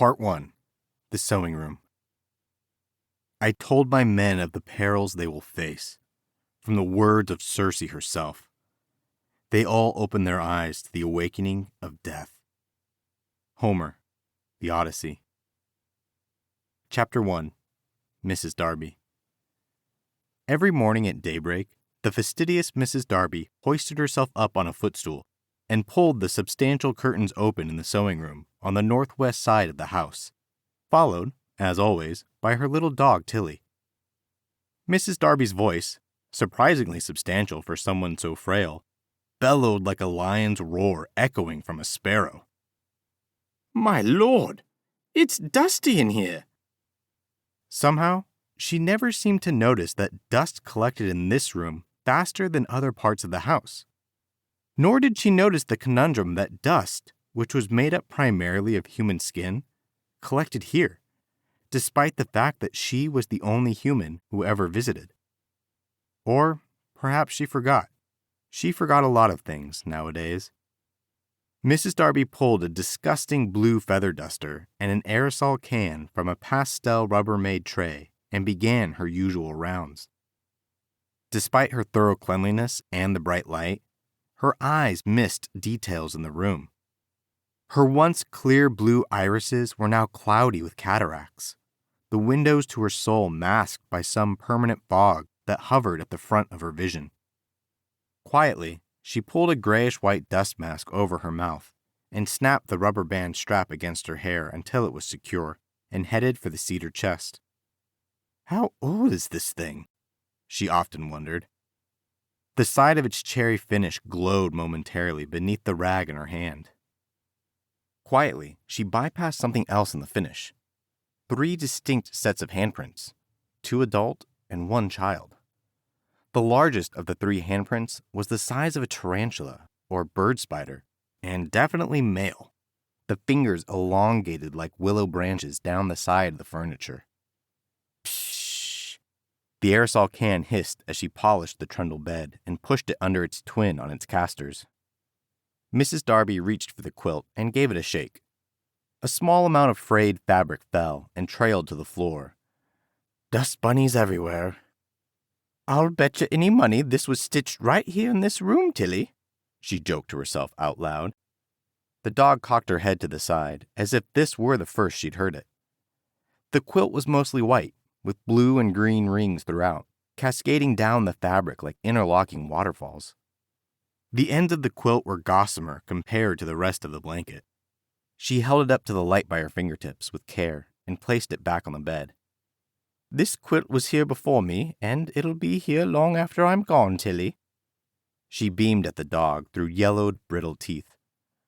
Part 1. The Sewing Room. I told my men of the perils they will face, from the words of Circe herself. They all opened their eyes to the awakening of death. Homer, The Odyssey. Chapter 1. Mrs. Darby. Every morning at daybreak, the fastidious Mrs. Darby hoisted herself up on a footstool and pulled the substantial curtains open in the sewing room on the northwest side of the house, followed, as always, by her little dog Tilly. Mrs. Darby's voice, surprisingly substantial for someone so frail, bellowed like a lion's roar echoing from a sparrow. "My lord, it's dusty in here." Somehow, she never seemed to notice that dust collected in this room faster than other parts of the house. Nor did she notice the conundrum that dust, which was made up primarily of human skin, collected here, despite the fact that she was the only human who ever visited. Or perhaps she forgot. She forgot a lot of things nowadays. Mrs. Darby pulled a disgusting blue feather duster and an aerosol can from a pastel Rubbermaid tray and began her usual rounds. Despite her thorough cleanliness and the bright light, her eyes missed details in the room. Her once clear blue irises were now cloudy with cataracts, the windows to her soul masked by some permanent fog that hovered at the front of her vision. Quietly, she pulled a grayish-white dust mask over her mouth and snapped the rubber band strap against her hair until it was secure and headed for the cedar chest. How old is this thing? She often wondered. The side of its cherry finish glowed momentarily beneath the rag in her hand. Quietly, she bypassed something else in the finish. 3 distinct sets of handprints, 2 adult and 1 child. The largest of the 3 handprints was the size of a tarantula or bird spider, and definitely male, the fingers elongated like willow branches down the side of the furniture. Pshh! The aerosol can hissed as she polished the trundle bed and pushed it under its twin on its casters. Mrs. Darby reached for the quilt and gave it a shake. A small amount of frayed fabric fell and trailed to the floor. Dust bunnies everywhere. "I'll bet you any money this was stitched right here in this room, Tilly," she joked to herself out loud. The dog cocked her head to the side, as if this were the first she'd heard it. The quilt was mostly white, with blue and green rings throughout, cascading down the fabric like interlocking waterfalls. The ends of the quilt were gossamer compared to the rest of the blanket. She held it up to the light by her fingertips with care and placed it back on the bed. "This quilt was here before me, and it'll be here long after I'm gone, Tilly." She beamed at the dog through yellowed, brittle teeth,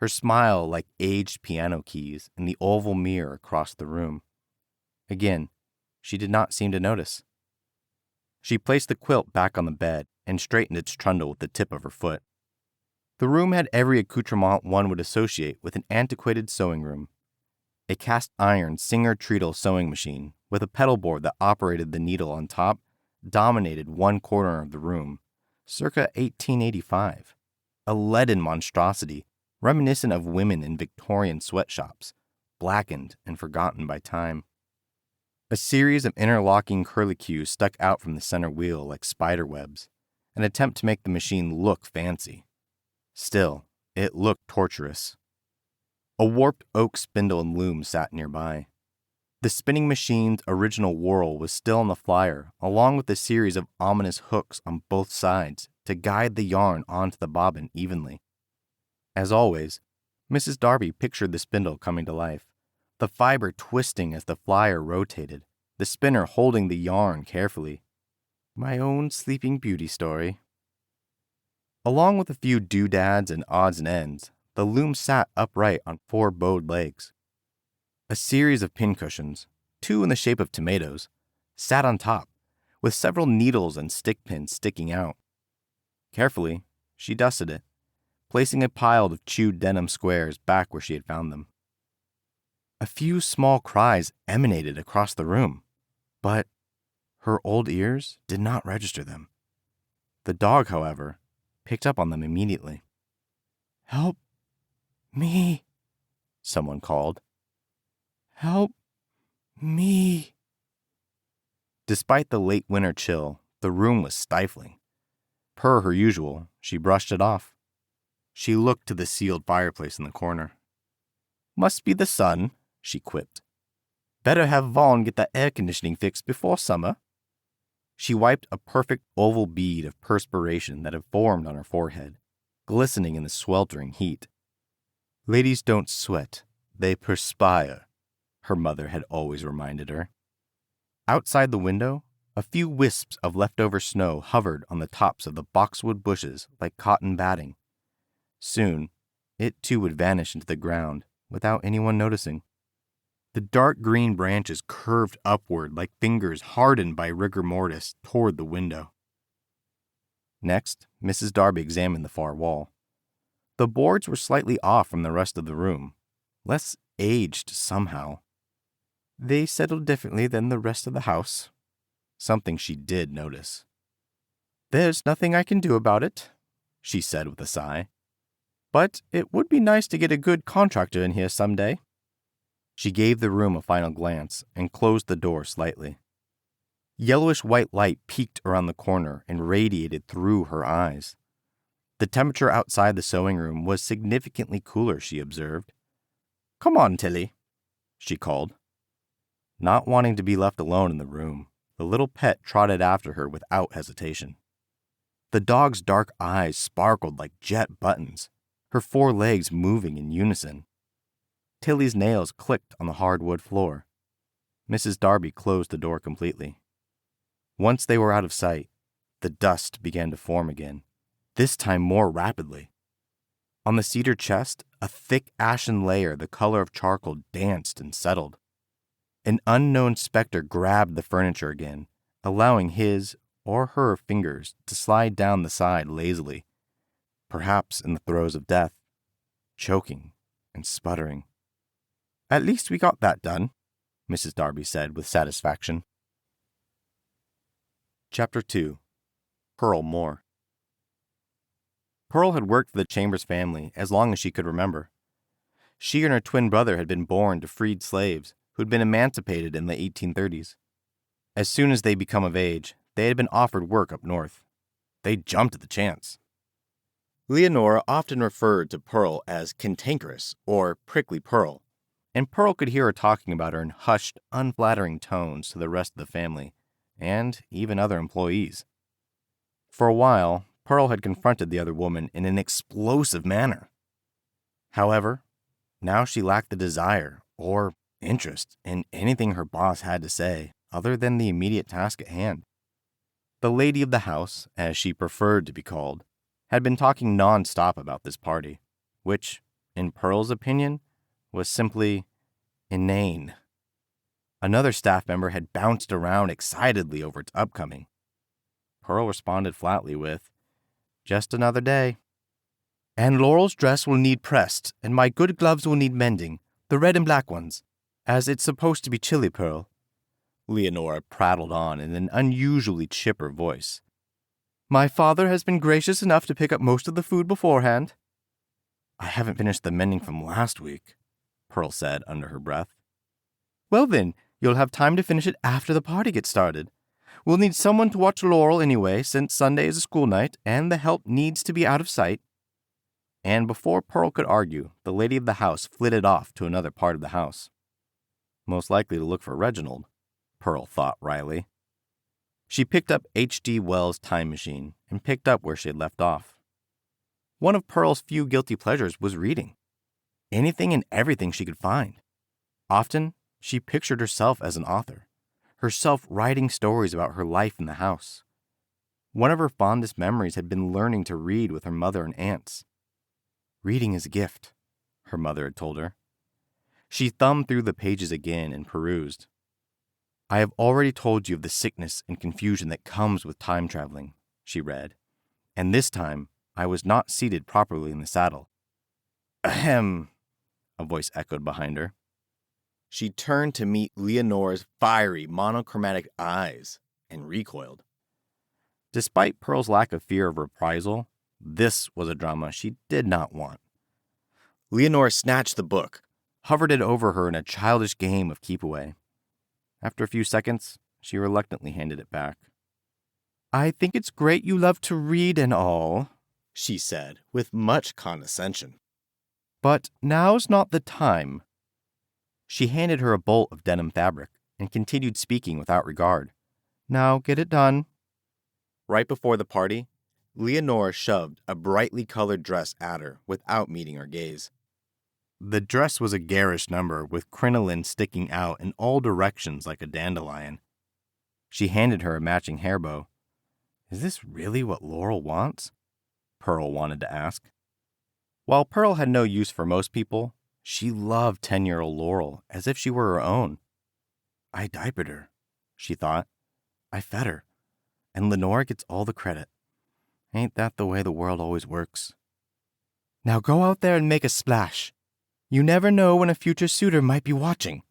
her smile like aged piano keys in the oval mirror across the room. Again, she did not seem to notice. She placed the quilt back on the bed and straightened its trundle with the tip of her foot. The room had every accoutrement one would associate with an antiquated sewing room. A cast-iron Singer-Treadle sewing machine with a pedal board that operated the needle on top dominated one corner of the room, circa 1885, a leaden monstrosity reminiscent of women in Victorian sweatshops, blackened and forgotten by time. A series of interlocking curlicues stuck out from the center wheel like spider webs, an attempt to make the machine look fancy. Still, it looked torturous. A warped oak spindle and loom sat nearby. The spinning machine's original whorl was still on the flyer, along with a series of ominous hooks on both sides to guide the yarn onto the bobbin evenly. As always, Mrs. Darby pictured the spindle coming to life, the fiber twisting as the flyer rotated, the spinner holding the yarn carefully. My own Sleeping Beauty story. Along with a few doodads and odds and ends, the loom sat upright on 4 bowed legs. A series of pincushions, 2 in the shape of tomatoes, sat on top, with several needles and stick pins sticking out. Carefully, she dusted it, placing a pile of chewed denim squares back where she had found them. A few small cries emanated across the room, but her old ears did not register them. The dog, however, picked up on them immediately. "Help me," someone called. Help me. Despite the late winter chill, the room was stifling. Per her usual, she brushed it off. She looked to the sealed fireplace in the corner. Must be the sun, she quipped. Better have Vaughn get that air conditioning fixed before summer. She wiped a perfect oval bead of perspiration that had formed on her forehead, glistening in the sweltering heat. Ladies don't sweat, they perspire, her mother had always reminded her. Outside the window, a few wisps of leftover snow hovered on the tops of the boxwood bushes like cotton batting. Soon, it too would vanish into the ground without anyone noticing. The dark green branches curved upward like fingers hardened by rigor mortis toward the window. Next, Mrs. Darby examined the far wall. The boards were slightly off from the rest of the room, less aged somehow. They settled differently than the rest of the house, something she did notice. There's nothing I can do about it, she said with a sigh. But it would be nice to get a good contractor in here someday. She gave the room a final glance and closed the door slightly. Yellowish-white light peeked around the corner and radiated through her eyes. The temperature outside the sewing room was significantly cooler, she observed. Come on, Tilly, she called. Not wanting to be left alone in the room, the little pet trotted after her without hesitation. The dog's dark eyes sparkled like jet buttons, her four legs moving in unison. Tilly's nails clicked on the hardwood floor. Mrs. Darby closed the door completely. Once they were out of sight, the dust began to form again, this time more rapidly. On the cedar chest, a thick ashen layer the color of charcoal danced and settled. An unknown specter grabbed the furniture again, allowing his or her fingers to slide down the side lazily, perhaps in the throes of death, choking and sputtering. At least we got that done, Mrs. Darby said with satisfaction. Chapter 2. Pearl Moore. Pearl had worked for the Chambers family as long as she could remember. She and her twin brother had been born to freed slaves who had been emancipated in the 1830s. As soon as they become of age, they had been offered work up north. They jumped at the chance. Leonora often referred to Pearl as cantankerous or prickly Pearl, and Pearl could hear her talking about her in hushed, unflattering tones to the rest of the family, and even other employees. For a while, Pearl had confronted the other woman in an explosive manner. However, now she lacked the desire or interest in anything her boss had to say other than the immediate task at hand. The lady of the house, as she preferred to be called, had been talking non-stop about this party, which, in Pearl's opinion, was simply inane. Another staff member had bounced around excitedly over its upcoming. Pearl responded flatly with, "Just another day." "And Laurel's dress will need pressed, and my good gloves will need mending, the red and black ones, as it's supposed to be chilly, Pearl," Leonora prattled on in an unusually chipper voice. "My father has been gracious enough to pick up most of the food beforehand." "I haven't finished the mending from last week," Pearl said under her breath. "Well then, you'll have time to finish it after the party gets started. We'll need someone to watch Laurel anyway, since Sunday is a school night, and the help needs to be out of sight." And before Pearl could argue, the lady of the house flitted off to another part of the house. Most likely to look for Reginald, Pearl thought wryly. She picked up H.G. Wells' Time Machine and picked up where she had left off. One of Pearl's few guilty pleasures was reading. Anything and everything she could find. Often, she pictured herself as an author, herself writing stories about her life in the house. One of her fondest memories had been learning to read with her mother and aunts. "Reading is a gift," her mother had told her. She thumbed through the pages again and perused. "I have already told you of the sickness and confusion that comes with time traveling," she read, "and this time I was not seated properly in the saddle." "Ahem," a voice echoed behind her. She turned to meet Leonora's fiery, monochromatic eyes and recoiled. Despite Pearl's lack of fear of reprisal, this was a drama she did not want. Leonora snatched the book, hovered it over her in a childish game of keep-away. After a few seconds, she reluctantly handed it back. "I think it's great you love to read and all," she said with much condescension. "But now's not the time." She handed her a bolt of denim fabric and continued speaking without regard. "Now get it done." Right before the party, Leonora shoved a brightly colored dress at her without meeting her gaze. The dress was a garish number with crinoline sticking out in all directions like a dandelion. She handed her a matching hair bow. "Is this really what Laurel wants?" Pearl wanted to ask. While Pearl had no use for most people, she loved 10-year-old Laurel as if she were her own. "I diapered her," she thought. "I fed her, and Lenora gets all the credit. Ain't that the way the world always works? Now go out there and make a splash. You never know when a future suitor might be watching."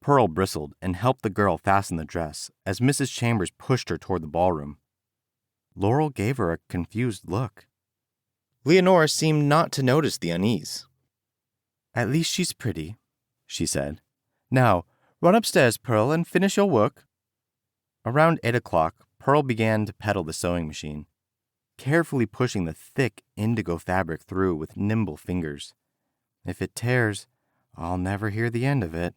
Pearl bristled and helped the girl fasten the dress as Mrs. Chambers pushed her toward the ballroom. Laurel gave her a confused look. Leonora seemed not to notice the unease. "At least she's pretty," she said. "Now, run upstairs, Pearl, and finish your work." Around 8 o'clock, Pearl began to pedal the sewing machine, carefully pushing the thick indigo fabric through with nimble fingers. "If it tears, I'll never hear the end of it."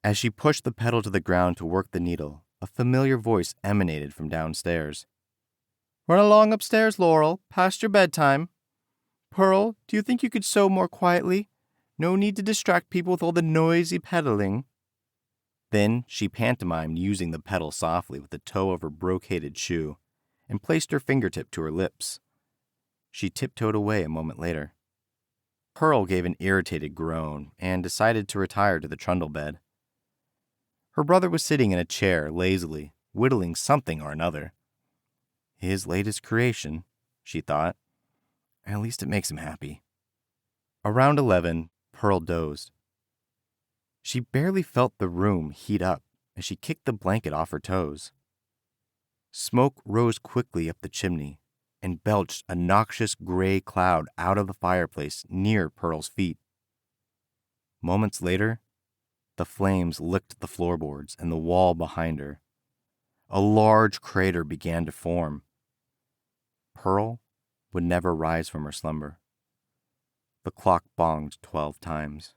As she pushed the pedal to the ground to work the needle, a familiar voice emanated from downstairs. "Run along upstairs, Laurel, past your bedtime. Pearl, do you think you could sew more quietly? No need to distract people with all the noisy pedaling." Then she pantomimed using the pedal softly with the toe of her brocaded shoe and placed her fingertip to her lips. She tiptoed away a moment later. Pearl gave an irritated groan and decided to retire to the trundle bed. Her brother was sitting in a chair lazily, whittling something or another. His latest creation, she thought. At least it makes him happy. Around 11, Pearl dozed. She barely felt the room heat up as she kicked the blanket off her toes. Smoke rose quickly up the chimney and belched a noxious gray cloud out of the fireplace near Pearl's feet. Moments later, the flames licked the floorboards and the wall behind her. A large crater began to form. Pearl would never rise from her slumber. The clock bonged 12 times.